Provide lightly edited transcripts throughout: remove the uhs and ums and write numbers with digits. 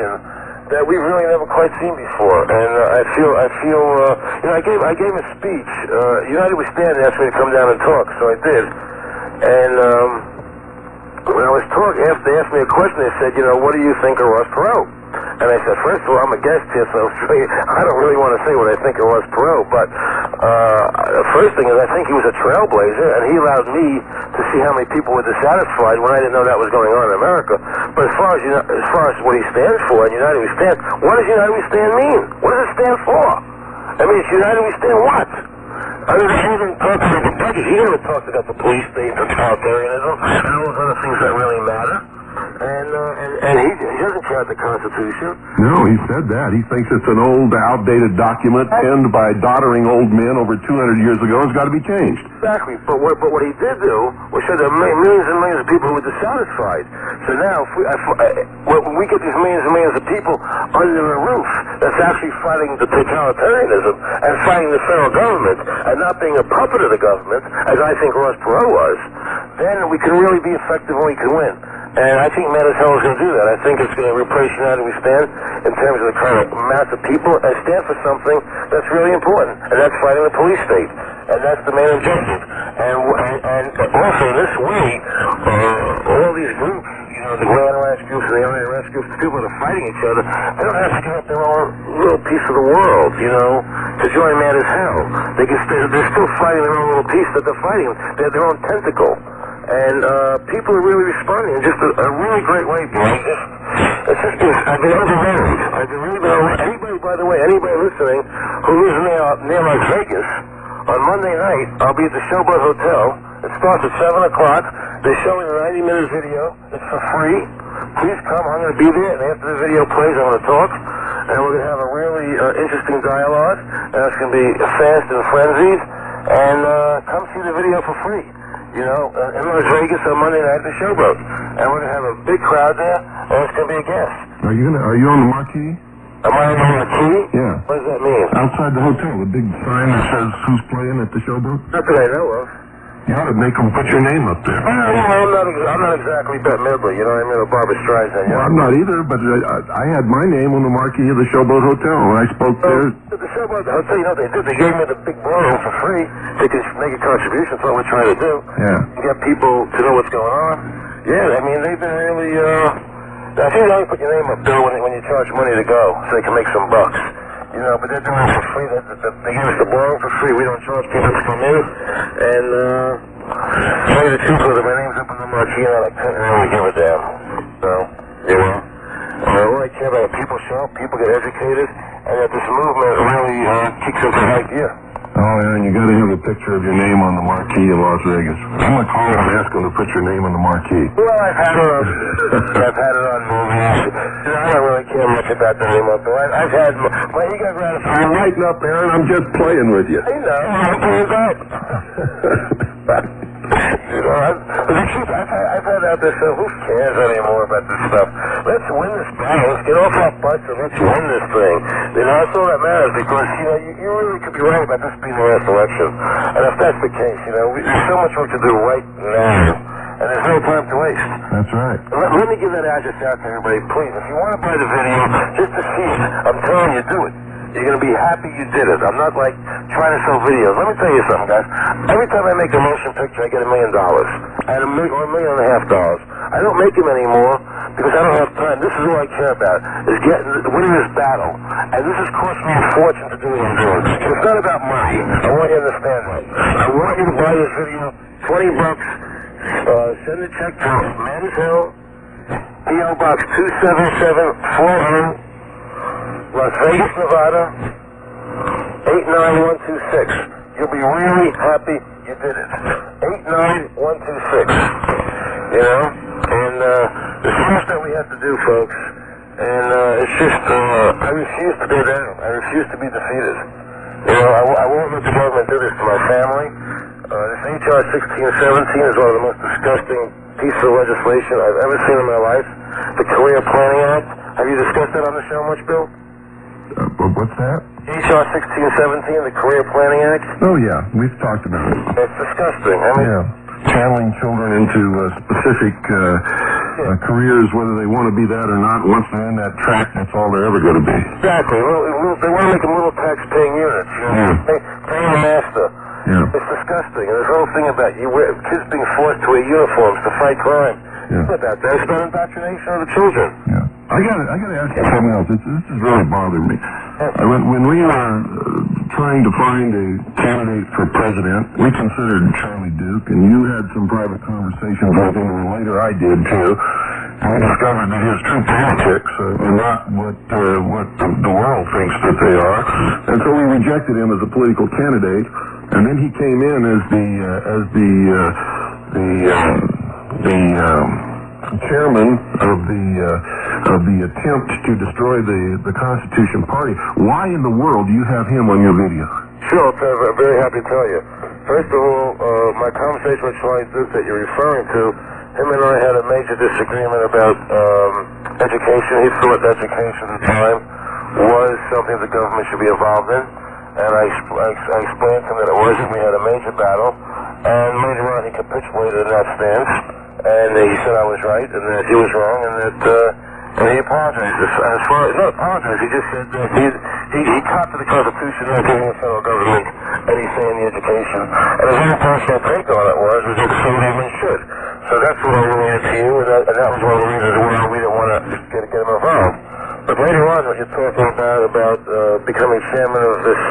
reaction that we've really never quite seen before. And I feel, you know, I gave a speech. United We Stand asked me to come down and talk, so I did. And when I was talking, after they asked me a question, they said, you know, what do you think of Ross Perot? And I said, first of all, I'm a guest here, so I don't really want to say what I think of Ross Perot, but the first thing is I think he was a trailblazer, and he allowed me to see how many people were dissatisfied when I didn't know that was going on in America. But as far as what he stands for, and United We Stand, what does United We Stand mean? What does it stand for? I mean, it's United We Stand what? I mean, he even talks about the budget. He never talks about the police state, totalitarianism, and all those other things that really matter. And he doesn't care about the Constitution. No, he said that. He thinks it's an old, outdated document penned by doddering old men over 200 years ago. It's got to be changed. Exactly. But what he did do was show there are millions and millions of people who were dissatisfied. So now, when we get these millions and millions of people under a roof that's actually fighting the totalitarianism and fighting the federal government and not being a puppet of the government, as I think Ross Perot was, then we can really be effective and we can win. And I think Man as Hell is going to do that. I think it's going to replace United We Stand in terms of the kind of mass of people and stand for something that's really important, and that's fighting the police state. And that's the main objective. And also in this way, all these groups, you know, the Grand Groups and the IRS groups, the people that are fighting each other, they don't have to give up their own little piece of the world, you know, to join Man as Hell. They're still fighting their own little piece that they're fighting. They're their own tentacle. And people are really responding in just a really great way, boy. I've been overwhelmed. I've been really overwhelmed. Anybody, by the way, anybody listening who lives near Las Vegas, on Monday night, I'll be at the Showboat Hotel. It starts at 7 o'clock. They're showing a 90-minute video. It's for free. Please come. I'm going to be there, and after the video plays, I'm going to talk. And we're going to have a really interesting dialogue. And it's going to be fast and frenzied. And come see the video for free. You know, in Las Vegas on Monday night at the Showboat. And we're going to have a big crowd there, and it's going to be a guest. Are you on the marquee? Am I on the marquee? Yeah. What does that mean? Outside the hotel, the big sign that says who's playing at the Showboat? Not that I know of. You ought to make them put your name up there. I'm not exactly Bette Midler, you know what I mean, or Barbara Streisand. Well, I'm not either, but I had my name on the marquee of the Showboat Hotel when I spoke there. The Showboat Hotel, you know what they did? They gave me the big ballroom for free. They could make a contribution. That's what we're trying to do. Yeah. Get people to know what's going on. Yeah, I mean, they've been really, I think they only put your name up there when you charge money to go, so they can make some bucks. You know, but they're doing it for free. They give us the ballroom for free. We don't charge people to come in. And, tell you the truth with it, my name's up on the marquee, and I couldn't really give a damn. So, you know, all I care about is people show up, people get educated, and that this movement really kicks into high gear. Oh, yeah, and you got to have a picture of your name on the marquee in Las Vegas. I'm going to call and ask them to put your name on the marquee. Well, I've had it on movies. I don't really care much about the name up there. I've had my ego gratified. I'm lighting up, Aaron. I'm just playing with you. I know. I'm playing up. You know, I've had out there, so who cares anymore about this stuff? Let's win this battle. Let's get off our butts and let's win this thing. You know, that's all that matters because, you know, you really could be right about this being the last election. And if that's the case, you know, there's so much work to do right now. And there's no time to waste. That's right. Let me give that address out to everybody, please. If you want to buy the video, just to see it, I'm telling you, do it. You're going to be happy you did it. I'm not, like, trying to sell videos. Let me tell you something, guys. Every time I make a motion picture, I get $1 million. I had $1.5 million. I don't make them anymore because I don't have time. This is all I care about, is winning this battle. And this has cost me a fortune to do what I'm doing. It's not about money. I want you to understand that. I want you to buy this video, $20. Send a check to Man as Hell, P.O. Box 27740. Las Vegas, Nevada, 89126. You'll be really happy you did it. 89126. You know? And there's so much that we have to do, folks. And it's just, I refuse to go down. I refuse to be defeated. You know, I won't let the government do this to my family. This H.R. 1617 is one of the most disgusting pieces of legislation I've ever seen in my life. The Career Planning Act. Have you discussed that on the show much, Bill? What's that? H.R. 1617, the Career Planning Act. Oh, yeah. We've talked about it. It's disgusting. I mean, yeah. Channeling children into specific careers, whether they want to be that or not. Once they're in that track, that's all they're ever going to be. Exactly. They want to make them little tax-paying units. You know? Paying the master. Yeah. It's disgusting. And this whole thing about kids being forced to wear uniforms to fight crime. Yeah. It's about that. It's about indoctrination of the children. Yeah. I gotta ask you something else. This is really bothering me. When we were trying to find a candidate for president, we considered Charlie Duke, and you had some private conversations with him, and later I did too. And we discovered that his true politics are not what the world thinks that they are, and so we rejected him as a political candidate. And then he came in as the chairman of the attempt to destroy the Constitution Party. Why in the world do you have him on your video? Sure, I'm very happy to tell you. First of all, my conversation with Charlie Duke that you're referring to, him and I had a major disagreement about education. He thought education at the time was something the government should be involved in, and I explained to him that it wasn't. We had a major battle, and later on he capitulated in that stance, and he said I was right, and that he was wrong, and that and he apologized. As far as not apologized, he just said that he copied the Constitution and giving the federal government anything in the education. And his own personal take on it was that so everyone should. So that's what I related to you, and that was one of the reasons why we didn't want to get him involved. But later on, when you're talking about becoming chairman of this,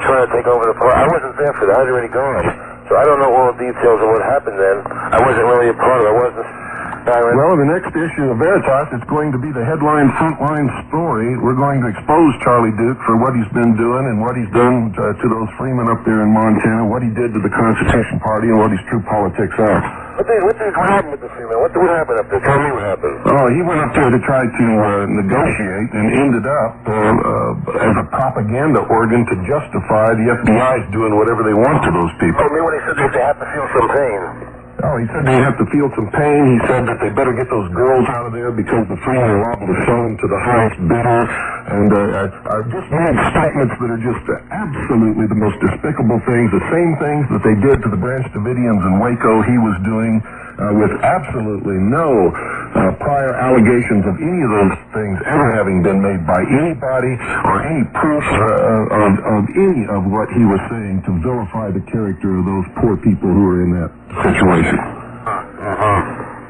trying to take over the party, I wasn't there for that. I was already gone. So I don't know all the details of what happened then. I wasn't really a part of it. I wasn't. Well, in the next issue of Veritas, it's going to be the headline frontline story. We're going to expose Charlie Duke for what he's been doing and what he's done to those freemen up there in Montana, what he did to the Constitution Party, and what his true politics are. What happened with the freemen? What happened up there? Tell me what happened. Oh, he went up there to try to negotiate and ended up as a propaganda organ to justify the FBI's doing whatever they want to those people. I mean, when he said they have to feel some pain. Oh, he said they have to feel some pain. He said that they better get those girls out of there because the freemen are liable to sell them to the highest bidder. And just made statements that are just absolutely the most despicable things. The same things that they did to the Branch Davidians in Waco, he was doing with absolutely no prior allegations of any of those things ever having been made by anybody or any proof of any of what he was saying to vilify the character of those poor people who were in that situation.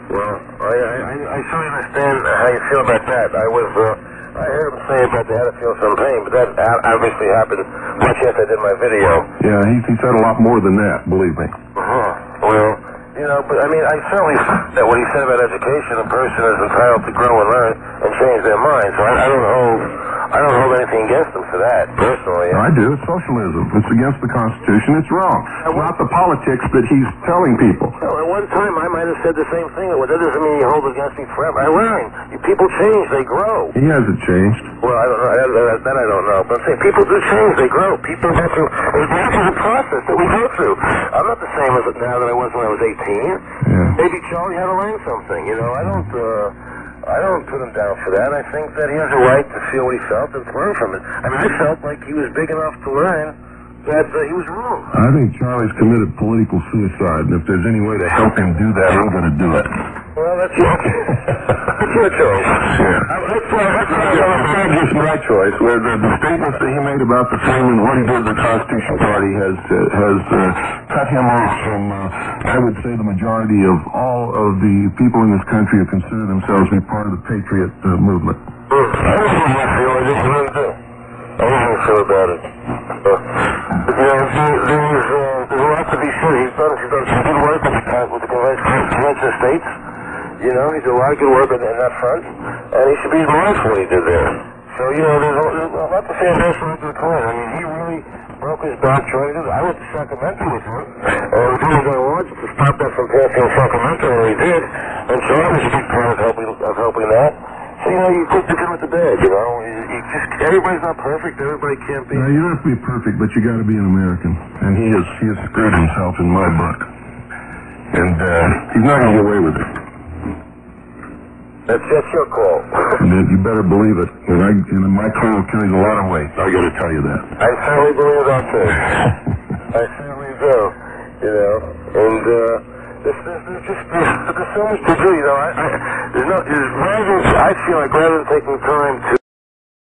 Well, I certainly understand how you feel about that. I heard him say about they had to feel some pain, but that obviously happened much after I did my video. Yeah, he said a lot more than that, believe me. Well, you know, but I mean, I certainly think that what he said about education, a person is entitled to grow and learn and change their mind. So I don't hold anything against him for that, personally. I do. It's socialism. It's against the Constitution. It's wrong. It's not the politics that he's telling people. Well, at one time, I might have said the same thing. Well, that doesn't mean you hold it against me forever. I learn. People change. They grow. He hasn't changed. Well, I don't know. That I don't know. But I'm saying people do change. They grow. People go through. It's a process that we go through. I'm not the same as now that I was when I was 18. Yeah. Maybe Charlie had to learn something. You know, I don't put him down for that. I think that he has a right to feel what he felt and to learn from it. I mean, I felt like he was big enough to learn that he was wrong. I think Charlie's committed political suicide, and if there's any way to help him do that, I'm going to do it. Well, that's your choice. Yeah. That's just my choice. The statements that he made about the freemen, what he did to the Constitution Party has cut him off from, I would say, the majority of all of the people in this country who consider themselves to be part of the patriot movement. I don't know how I just really do. I don't know how I feel about it. You know, there's a lot to be said. He's done some good work with the Convention of States. You know, he did a lot of good work in that front, and he should be admired for what he did there. So, you know, there's a lot to say on both sides of the coin. I mean, he really broke his back trying to do that. I went to Sacramento with him, and we did what I wanted to stop that from passing in Sacramento, and he did. And Charlie was a big part of helping that. So, you know, you take the good with the bad, you know. Everybody's not perfect. Everybody can't be. No, you don't have to be perfect, but you got to be an American. And he has screwed himself in my book. And he's not going to get away with it. That's your call. You better believe it. And my call carries a lot of weight. I got to tell you that. I certainly believe that too. I certainly do. You know, and There's so much to do, you know. I feel like rather than taking time to